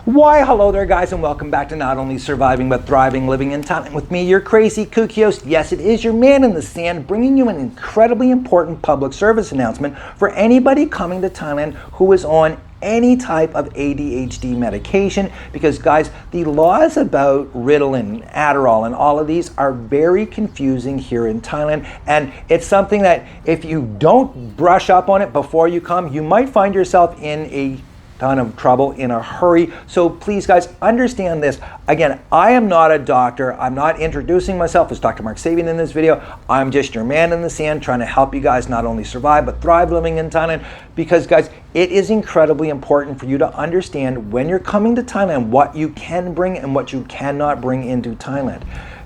Why, hello there guys, and welcome back to Not Only Surviving But Thriving, Living in Thailand with me, your crazy kooky host. Yes, it is your man in the sand, bringing you an incredibly important public service announcement for anybody coming to Thailand who is on any type of ADHD medication, because guys, the laws about Ritalin, Adderall, and all of these are very confusing here in Thailand, and it's something that if you don't brush up on it before you come, you might find yourself in a ton of trouble in a hurry. So please guys, understand this. Again, I am not a doctor. I'm not introducing myself as Dr. Mark Sabian in this video. I'm just your man in the sand trying to help you guys not only survive but thrive living in Thailand, because guys, it is incredibly important for you to understand when you're coming to Thailand what you can bring and what you cannot bring into Thailand.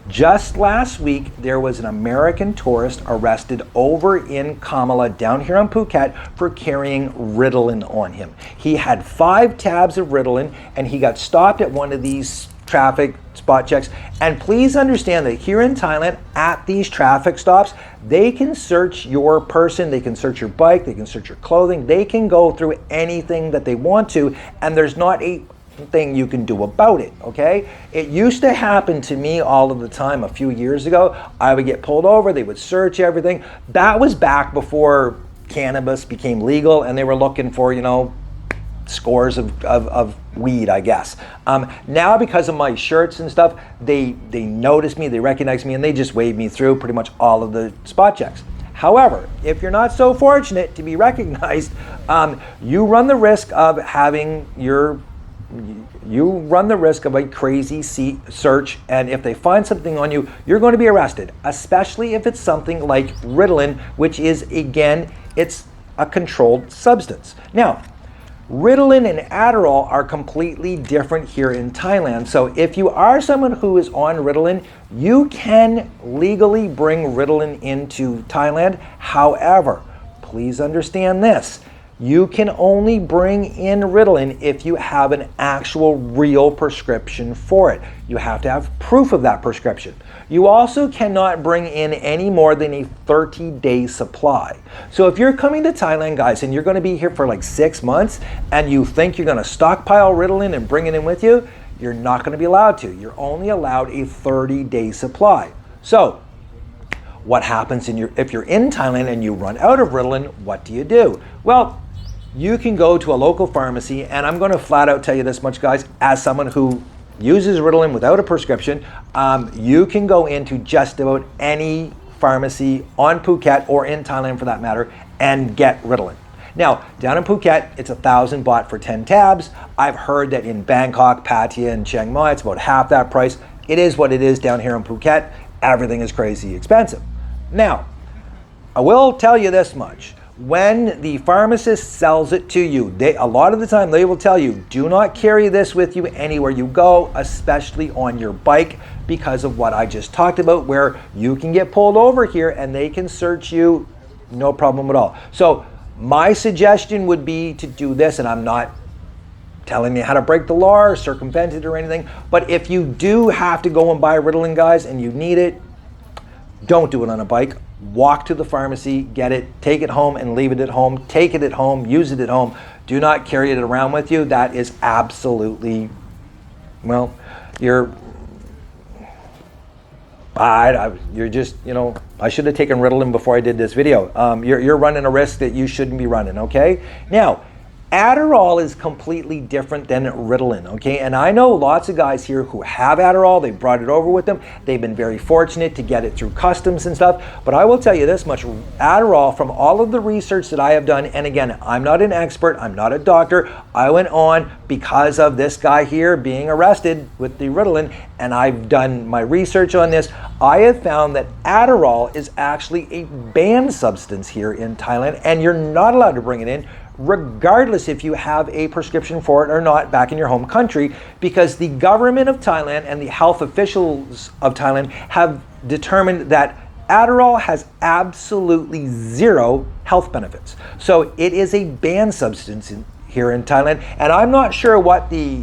Just last week, there was an American tourist arrested over in Kamala down here on Phuket for carrying Ritalin on him. He had 5 tabs of Ritalin and he got stopped at one of these traffic spot checks. And please understand that here in Thailand, at these traffic stops, they can search your person, they can search your bike, they can search your clothing, they can go through anything that they want to, and there's not a thing you can do about it, okay? It used to happen to me all of the time a few years ago. I would get pulled over, they would search everything. That was back before cannabis became legal and they were looking for, you know, scores of weed, I guess. Now because of my shirts and stuff, they notice me, they recognize me, and they just wave me through pretty much all of the spot checks. However, if you're not so fortunate to be recognized, you run the risk of having a crazy search, and if they find something on you, you're going to be arrested, especially if it's something like Ritalin, which is, again, it's a controlled substance. Now, Ritalin and Adderall are completely different here in Thailand. So if you are someone who is on Ritalin, you can legally bring Ritalin into Thailand. However, please understand this. You can only bring in Ritalin if you have an actual real prescription for it. You have to have proof of that prescription. You also cannot bring in any more than a 30-day supply. So if you're coming to Thailand, guys, and you're going to be here for like 6 months and you think you're going to stockpile Ritalin and bring it in with you, you're not going to be allowed to. You're only allowed a 30-day supply. So what happens if you're in Thailand and you run out of Ritalin, what do? Well, you can go to a local pharmacy, and I'm going to flat out tell you this much, guys, as someone who uses Ritalin without a prescription, you can go into just about any pharmacy on Phuket or in Thailand for that matter and get Ritalin. Now, down in Phuket, it's 1,000 baht for 10 tabs. I've heard that in Bangkok, Pattaya, and Chiang Mai, it's about half that price. It is what it is down here in Phuket. Everything is crazy expensive. Now, I will tell you this much. When the pharmacist sells it to you, a lot of the time they will tell you, do not carry this with you anywhere you go, especially on your bike, because of what I just talked about, where you can get pulled over here and they can search you, no problem at all. So my suggestion would be to do this, and I'm not telling you how to break the law or circumvent it or anything, but if you do have to go and buy Ritalin, guys, and you need it, don't do it on a bike. Walk to the pharmacy, get it, take it home and leave it at home. Take it at home, use it at home. Do not carry it around with you. That is absolutely, well, you're just, you know, I should have taken Ritalin before I did this video. You're running a risk that you shouldn't be running, okay? Now, Adderall is completely different than Ritalin, okay? And I know lots of guys here who have Adderall. They brought it over with them. They've been very fortunate to get it through customs and stuff. But I will tell you this much, Adderall, from all of the research that I have done, and again, I'm not an expert, I'm not a doctor. I went on because of this guy here being arrested with the Ritalin, and I've done my research on this. I have found that Adderall is actually a banned substance here in Thailand, and you're not allowed to bring it in, regardless if you have a prescription for it or not back in your home country, because the government of Thailand and the health officials of Thailand have determined that Adderall has absolutely 0 health benefits. So it is a banned substance here in Thailand, and I'm not sure what the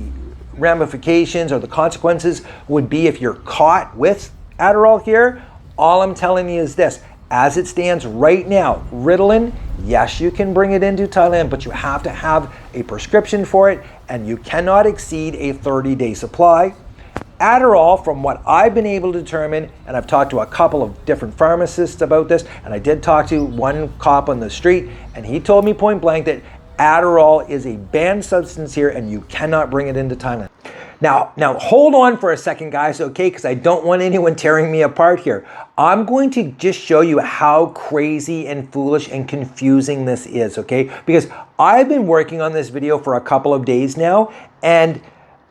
ramifications or the consequences would be if you're caught with Adderall here. All I'm telling you is this: as it stands right now, Ritalin, yes, you can bring it into Thailand, but you have to have a prescription for it, and you cannot exceed a 30-day supply. Adderall, from what I've been able to determine, and I've talked to a couple of different pharmacists about this, and I did talk to one cop on the street, and he told me point blank that Adderall is a banned substance here and you cannot bring it into Thailand. Now hold on for a second, guys, okay? Because I don't want anyone tearing me apart here. I'm going to just show you how crazy and foolish and confusing this is, okay? Because I've been working on this video for a couple of days now, and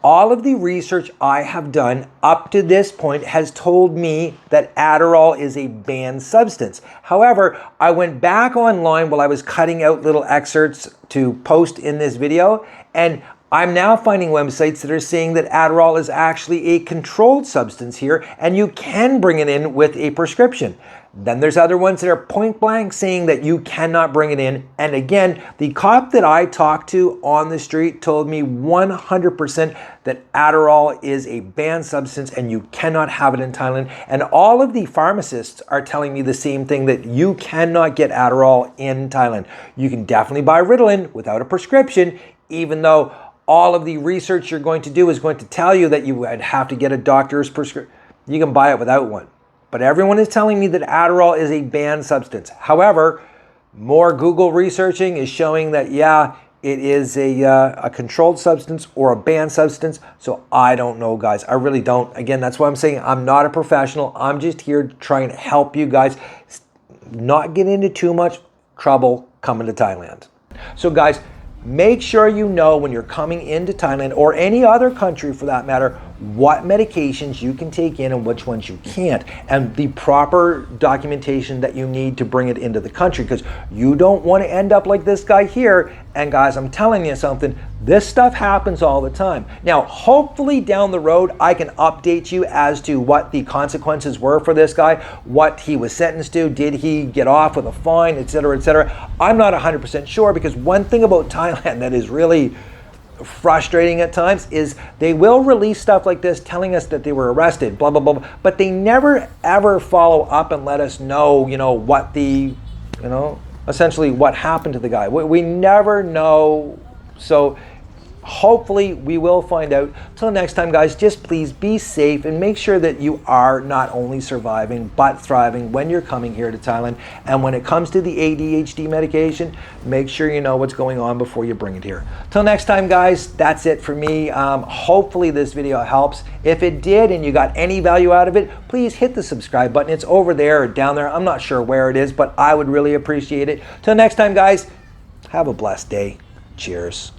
all of the research I have done up to this point has told me that Adderall is a banned substance. However, I went back online while I was cutting out little excerpts to post in this video, and I'm now finding websites that are saying that Adderall is actually a controlled substance here and you can bring it in with a prescription. Then there's other ones that are point blank saying that you cannot bring it in. And again, the cop that I talked to on the street told me 100% that Adderall is a banned substance and you cannot have it in Thailand. And all of the pharmacists are telling me the same thing, that you cannot get Adderall in Thailand. You can definitely buy Ritalin without a prescription, even though all of the research you're going to do is going to tell you that you would have to get a doctor's prescription. You can buy it without one. But everyone is telling me that Adderall is a banned substance. However, more Google researching is showing that, yeah, it is a controlled substance or a banned substance. So I don't know, guys. I really don't. Again, that's why I'm saying I'm not a professional. I'm just here trying to help you guys not get into too much trouble coming to Thailand. So guys, make sure you know when you're coming into Thailand, or any other country for that matter, what medications you can take in and which ones you can't, and the proper documentation that you need to bring it into the country, because you don't want to end up like this guy here. And guys, I'm telling you something, this stuff happens all the time. Now, hopefully down the road, I can update you as to what the consequences were for this guy, what he was sentenced to, did he get off with a fine, etc., etc. I'm not 100% sure, because one thing about Thailand that is really frustrating at times is they will release stuff like this telling us that they were arrested, blah, blah, blah, but they never ever follow up and let us know, what the, essentially what happened to the guy. We never know. So hopefully we will find out. Till next time, guys, just please be safe and make sure that you are not only surviving but thriving when you're coming here to Thailand. And when it comes to the ADHD medication, make sure you know what's going on before you bring it here. Till next time, guys, that's it for me. Hopefully this video helps. If it did and you got any value out of it, please hit the subscribe button. It's over there or down there. I'm not sure where it is, but I would really appreciate it. Till next time, guys, have a blessed day. Cheers.